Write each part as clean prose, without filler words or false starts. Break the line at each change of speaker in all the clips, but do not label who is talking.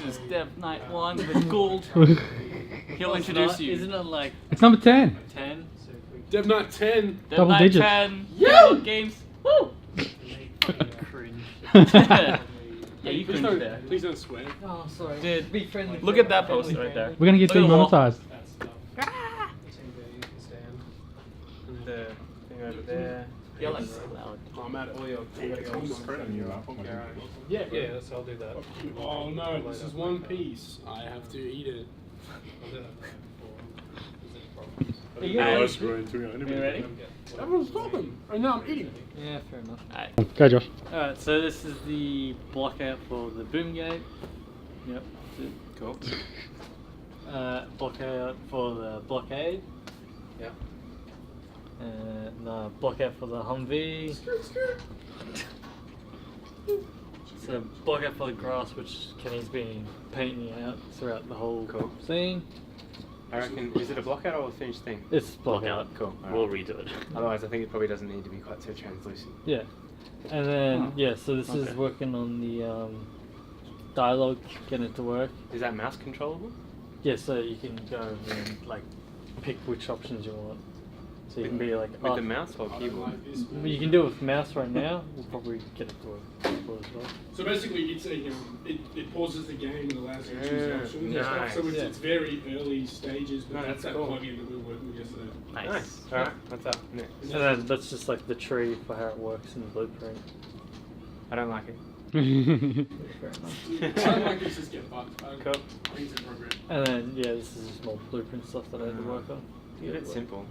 This is Dev Knight 1 with Gould. He'll introduce you.
Isn't it like
It's number 10.
10?
Dev Knight 10.
Dev
Double
Knight
digits.
10.
Yeah!
Games. Woo!
Fucking cringe.
Yeah, you
Please
cringed there.
don't, please don't swear.
Oh, sorry.
Dude,
be friendly.
Look at that poster right there.
We're gonna get
Look at the wall.
demonetized.
And the thing over there.
You're like so loud.
Oh, I'm at it.
Yeah, that's, I'll do that.
Oh no, this is one piece. I have to eat it.
Are you
ready?
Everyone's talking. And now I'm eating.
Yeah, fair enough.
Alright.
Go, Josh.
Alright, so this is the blockout for the boom gate. Yep, that's it.
Cool.
Blockout for the blockade.
Yep.
The blockout for the Humvee. So blockout for the grass, which Kenny's been painting out throughout the whole thing.
I reckon, is it a blockout or a finished thing?
It's blockout.
Cool.
We'll redo it.
Otherwise, I think it probably doesn't need to be quite so translucent.
Yeah. And then,
Oh.
yeah, so this is
Okay.
working on the dialogue, getting it to work.
Is that mouse controllable?
Yeah, so you can go and like pick which options you want. So you can be like,
With the mouse or keyboard?
you can do it with mouse right now. We'll probably get it to work as well.
So basically, it's a it pauses the game and allows you to choose the options. and stuff.
Nice.
So it's very early stages, but
No,
that's that
cool.
plugin that we were working with yesterday.
Nice.
Alright, what's up next?
And then that's just like the tree for how it works in the blueprint.
I don't like it.
I don't like this just get bugged.
Cool.
I think it's appropriate.
And then, yeah, this is just more blueprint stuff that I had to work on.
A bit simple.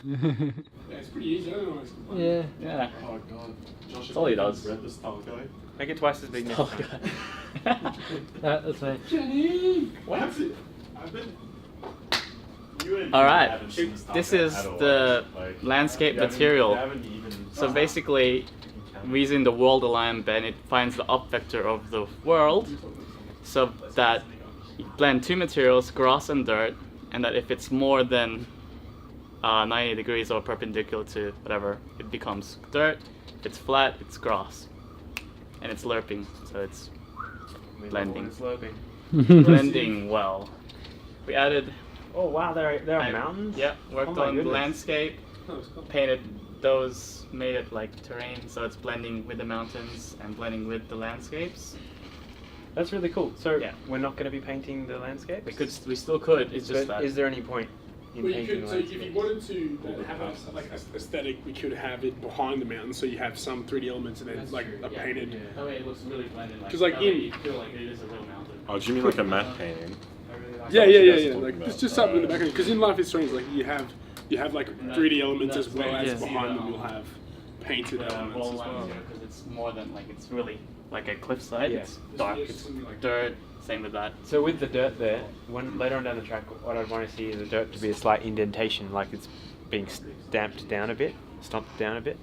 Yeah, it's pretty easy. I don't know. It's
Yeah.
Yeah.
Oh god. Josh,
That's all he does.
Read the style guide.
Make it twice as big next time.
That's me.
Jenny!
What? I've been. You and
Alright,
haven't seen the style
this
guide
is
at all.
the
Like,
landscape
you haven't-
material.
you haven't even-
So basically, using the world alignment band, it finds the up vector of the world, so that you blend two materials, grass and dirt, and that if it's more than 90 degrees or perpendicular to whatever, it becomes dirt. If it's flat, it's grass. And it's lerping, so it's blending. Blending well. We added...
Oh wow, there are mountains?
Yeah, worked
Oh my
on the
goodness.
landscape, painted those, made it like terrain, so it's blending with the mountains and blending with the landscapes.
That's really cool. So
Yeah.
we're not going to be painting the landscape?
We still could, it's just
But
that.
is there any point in
Well, you
painting
could,
the
so if
landscape?
you wanted to have a, like a aesthetic, we could have it behind the mountain, so you have some 3D elements and then like a painted.
That way it looks really blended.
'Cause, like,
that way
in-
you feel like it is a real mountain.
Oh, do you mean like a matte painting?
Yeah.
what you guys are
Like
talking about.
it's just something in the background. Because in Life is Strange, like you have like 3D elements as well
where you
as
see
behind
the,
them you'll have painted elements
wall
as well.
lines because it's more than like, it's really like a cliffside.
Yeah.
It's dark, it's dirt, same with that.
So with the dirt there, when later on down the track, what I'd want to see is the dirt to be a slight indentation, like it's being stamped down a bit, stomped down a bit.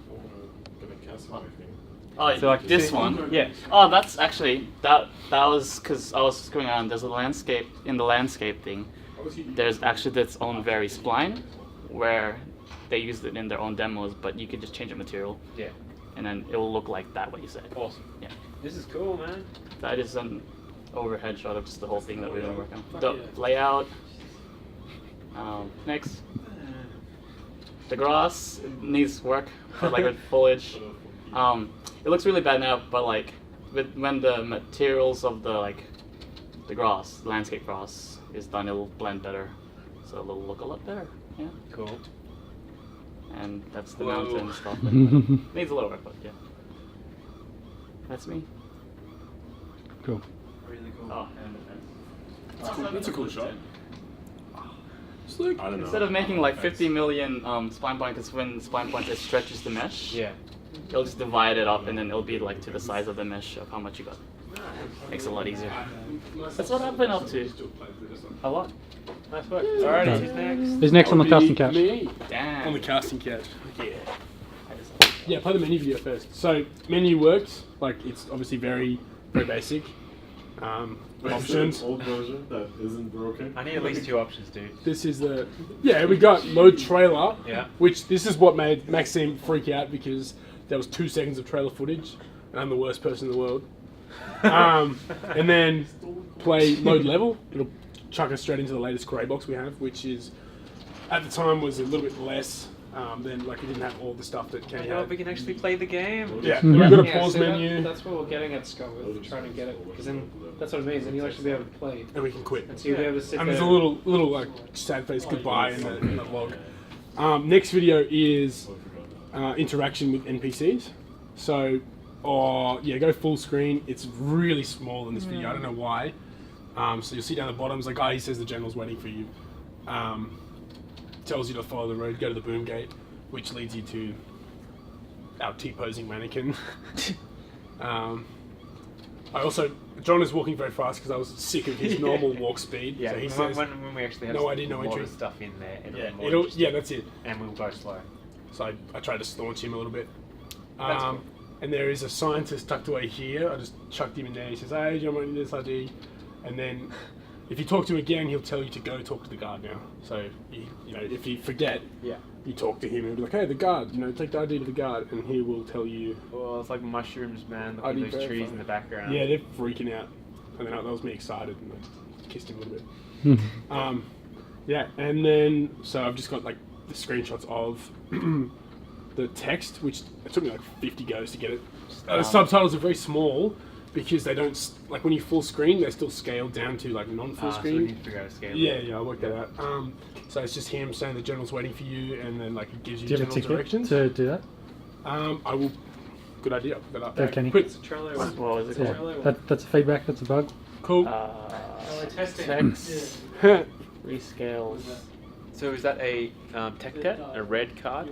Gonna cast everything.
Oh,
So, like,
this
see-
one?
Yeah.
Oh, that's actually, that was because I was going on, there's a landscape, in the landscape thing, there's actually its own very spline, where they used it in their own demos, but you could just change the material,
Yeah.
and then it will look like that, what you said.
Awesome.
Yeah.
This is cool, man.
That is an overhead shot of just the whole thing that we've been working on. The layout. Next. The grass needs work, but like with foliage. It looks really bad now, but like when the materials of the grass, landscape grass, is done, it'll blend better, so it'll look a lot better. Yeah.
Cool.
And that's the
Whoa.
mountain stuff. It needs a little work, but yeah. That's me.
Cool.
Really cool.
Oh, and
That's a cool shot. It's like,
I don't know.
instead of making like 50 million spline points, because when spline points it stretches the mesh.
Yeah.
It'll just divide it up, and then it'll be like to the size of the mesh of how much you got. Makes it a lot easier. That's what I've been up to.
A lot. Nice work. Alrighty, who's next?
Who's next on the casting couch?
Me.
Damn.
On the casting couch.
Yeah.
Yeah, play the menu video first. So menu works. Like it's obviously very basic. Options.
Old version that isn't broken.
I need at least 2 options, dude.
This is the we got load trailer.
Yeah.
Which this is what made Maxime freak out because there was 2 seconds of trailer footage, and I'm the worst person in the world. And then play load level. It'll chuck us straight into the latest grey box we have, which is at the time was a little bit less. Then like it didn't have all the stuff that Kenny had.
we can actually play the game.
Yeah, we've got a pause
see,
menu,
That's what we're getting at, Scott. We're trying to get it because then that's what it means. Then you'll actually be able to play,
and we can quit.
and so you'll be able to sit
And
there.
there's a little like sad face goodbye in the log. Next video is interaction with NPCs. So, go full screen. It's really small in this video. I don't know why. So you'll see down the bottom, it's like, he says the general's waiting for you. Tells you to follow the road, go to the boom gate, which leads you to our T-posing mannequin. John is walking very fast because I was sick of his normal walk speed.
Yeah,
so he
when,
says,
when we actually have
no ID,
a
no
lot
entry.
of stuff in there,
that's it.
and we'll go slow.
So I tried to staunch him a little bit.
That's cool.
And there is a scientist tucked away here. I just chucked him in there. He says, hey, John, I need this ID. And then if you talk to him again, he'll tell you to go talk to the guard now. So, if you forget, you talk to him and be like, hey, the guard, take the ID to the guard. And he will tell you.
Well, it's like mushrooms, man. Look
ID
at those trees
verified.
in the background.
Yeah, they're freaking out. And then that was me excited. And I kissed him a little bit. And then, so I've just got like the screenshots of the text, which it took me like 50 goes to get it. The subtitles are very small because they don't, like when you full screen, they're still scaled down to like non-full
So we
screen.
need to figure out a scale.
Yeah, I worked that out. So it's just him saying the general's waiting for you, and then like it gives you
Do you have a
general
ticket
directions.
to do that?
I will. Good idea. Put that up.
Oh, Kenny.
Quick.
It's a Trello.
What was it
Yeah,
called?
that's a feedback. That's a bug.
Cool.
Trello testing.
Text
Yeah.
rescales.
So is that a tech debt, a red card?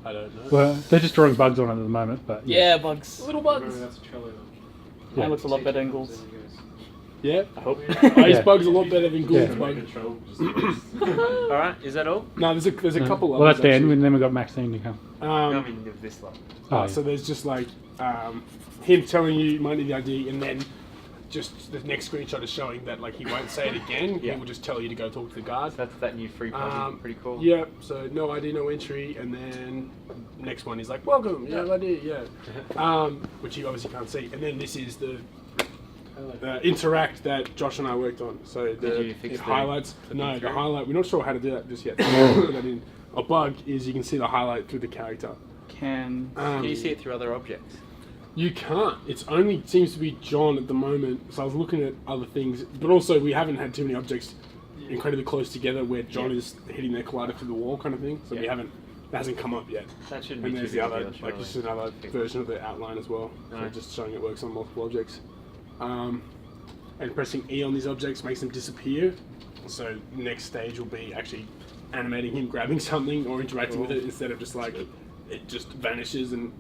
I don't know.
Well, they're just drawing bugs on it at the moment, but
Yeah, bugs. Little
Remember,
bugs.
that's a Trello.
Yeah.
Mine looks a lot better than Ghoul's.
Yeah.
I hope.
Ice
Yeah.
bug's a lot better than Ghoul's
Yeah.
bug.
All right, is that all?
No, there's a couple.
Well, that's
others,
the end,
actually.
and then we've got Maxine to come.
I mean, of this lot.
Oh,
So there's just like him telling you might need the ID, and then just the next screenshot is showing that like he won't say it again.
Yeah.
He will just tell you to go talk to the guard.
So that's that new free puzzle. Pretty cool.
Yeah. So no ID, no entry, and then next one is like welcome. Yeah, ID. Yeah. Which you obviously can't see, and then this is the interact that Josh and I worked on. So
Did you fix
the
the
highlights. No,
flipping
the
through?
highlight. We're not sure how to do that just yet. Put that in. A bug is you can see the highlight through the character.
Can
Can you see it through other objects?
You can't. It's only seems to be John at the moment. So I was looking at other things, but also we haven't had too many objects incredibly close together where John is hitting their collider through the wall kind of thing. So we
Yeah.
haven't. That hasn't come up yet.
That shouldn't be
And
too
there's
big
the
a
other,
deal,
like
surely.
just another version of the outline as well. So
Alright.
just showing it works on multiple objects. And pressing E on these objects makes them disappear. So next stage will be actually animating him grabbing something or interacting with it instead of just like it just vanishes and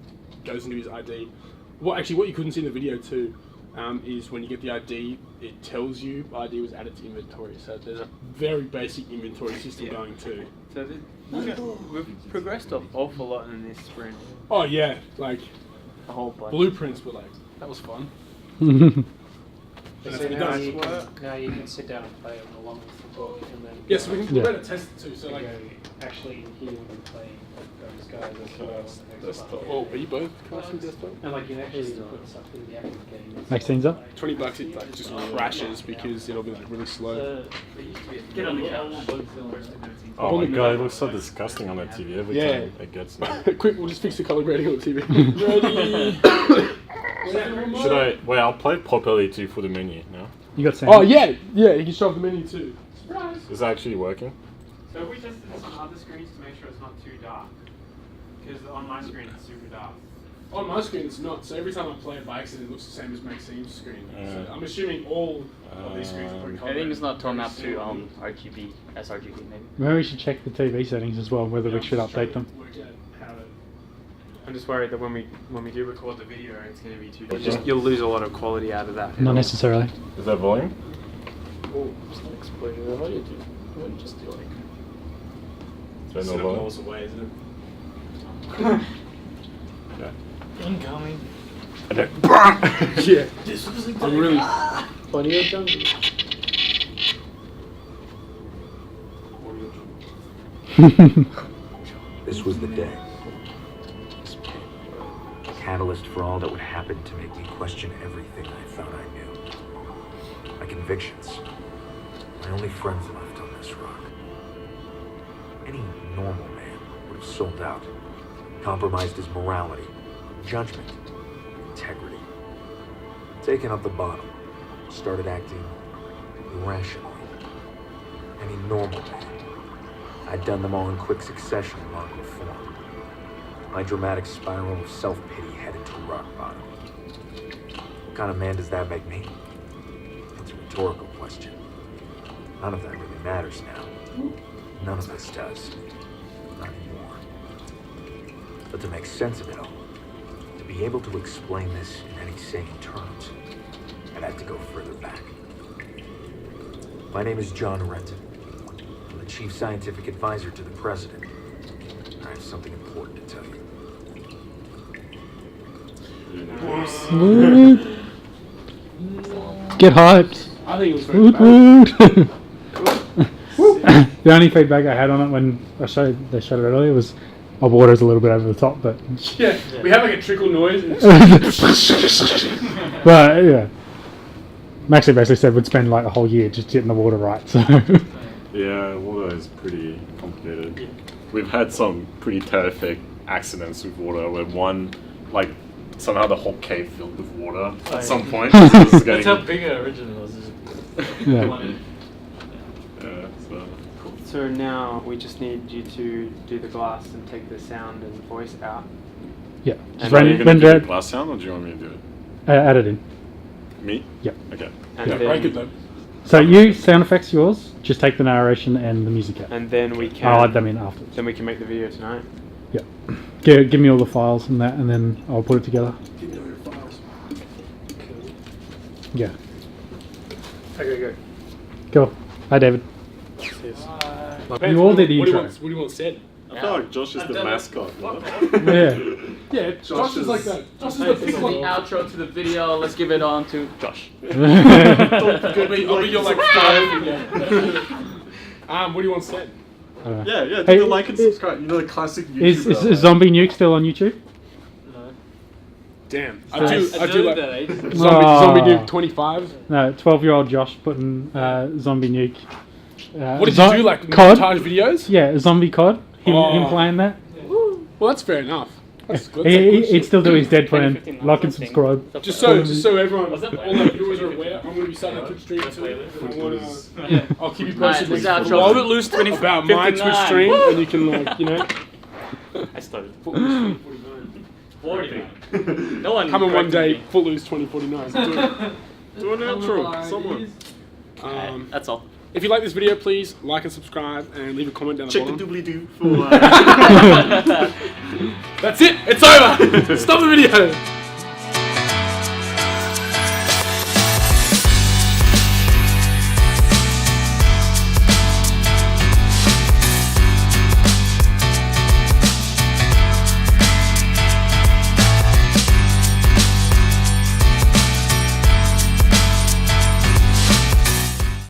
goes into his ID. Well, actually, what you couldn't see in the video too is when you get the ID, it tells you ID was added to inventory. So there's a very basic inventory system going too.
So we've progressed an awful lot in this sprint.
Oh yeah, like
a whole bunch.
blueprints, but like that was fun.
So now you can sit down and play it along with the book, and then
Yes, we can
Yeah.
better test it too. So
you
like,
go actually here when you play those guys as well. as the next
desktop.
one.
Oh, are you both casting desktop?
And like you can actually put stuff in the actual game.
Maxine's up.
$20 it like just crashes because it'll be like really slow.
Get on the couch.
Oh my god, it looks so disgusting on that TV every
Yeah.
time it gets me.
Quick, we'll just fix the color grading on the TV. Ready?
Should I? Well, I'll play properly too for the menu now.
You got Sam.
Oh yeah, you can show off the menu too.
Is it actually working?
So if we tested this on other screens to make sure it's not too dark, because on my screen it's super dark.
On my screen it's not, so every time I play it by accident it looks the same as Maxine's screen. So I'm assuming all of these screens are pretty
I think it's not turned up to RGB, sRGB maybe.
Maybe we should check the TV settings as well, whether we should update them.
I'm just worried that when we do record the video, it's going to be too. You'll lose a lot of quality out of that.
Not necessarily.
Is that volume?
Oh, it's not exposure. How do you do? What do you just do like?
Is there no volume?
away, isn't it?
Incoming.
Yeah. I'm really funny at
This was the day. catalyst for all that would happen to make me question everything I thought I knew. My convictions. My only friends left on this rock. Any normal man would have sold out, compromised his morality, judgment, integrity, taken up the bottle, started acting irrationally. Any normal man. I'd done them all in quick succession long before. My dramatic spiral of self-pity headed to rock bottom. What kind of man does that make me? It's a rhetorical question. None of that really matters now. None of this does. Not anymore. But to make sense of it all, to be able to explain this in any sane terms, I'd have to go further back. My name is John Renton. I'm the Chief Scientific Advisor to the President. I have something important to tell you.
Woot. Get hyped.
I think it was very
Woot
bad.
woot. The only feedback I had on it when they showed it earlier was my water's a little bit over the top, but
Yeah, we have like a trickle noise.
but yeah. Maxie basically said we'd spend like a whole year just getting the water right. So
Yeah, water is pretty complicated. We've had some pretty terrific accidents with water where one, like, somehow the whole cave filled with water at some point. So it's
That's
getting,
how big our original was.
yeah.
yeah, so.
So now we just need you to do the glass and take the sound and voice out.
Yeah.
And
Just
Are you
render
going to do
it,
the glass sound or do you want me to do it?
add it in.
Me?
Yep.
Okay.
And
Yeah,
then,
Break it though.
So you sound effects yours. Just take the narration and the music out.
and then we can.
I'll add them in afterwards.
Then we can make the video tonight.
Yeah. Give me all the files and that, and then I'll put it together.
Give me all your files.
Yeah.
Okay, go.
Cool. Hi, David.
Depends,
all did the
what do you
intro.
want? What do you want said?
I feel like Josh is the mascot.
Yeah.
Yeah, Josh is like that. Josh is the
This is the
PickLock.
outro to the video. Let's give it on to Josh.
I'll be your like star figure. What do you want said?
Yeah, do
Hey,
the like and subscribe. You know the classic YouTube.
Is Zombie Nuke still on YouTube?
Damn.
I
do like
that.
Zombie Nuke 25.
No, 12-year-old Josh putting Zombie Nuke.
What did you do? Like
COD?
montage videos?
Yeah, Zombie COD. Him
Oh.
playing that.
Well, that's fair enough. That's good.
He'd still do his dead plan.
2015
Like and
something.
subscribe.
Just so everyone, all my viewers are aware, I'm going to be starting a Twitch stream too. I wanna, I'll keep you posted.
This is
next
outro.
vlog
Foot Loose 20
about my Twitch
59.
stream, and you can like, you know,
I started.
Footloose
49.
2049.
No one.
Coming one day,
corrected me.
Footloose 2049.
Do an outro. Someone.
That's all.
If you like this video, please like and subscribe and leave a comment down the
Check the
bottom.
doobly doo for.
That's it. It's over. Stop the video.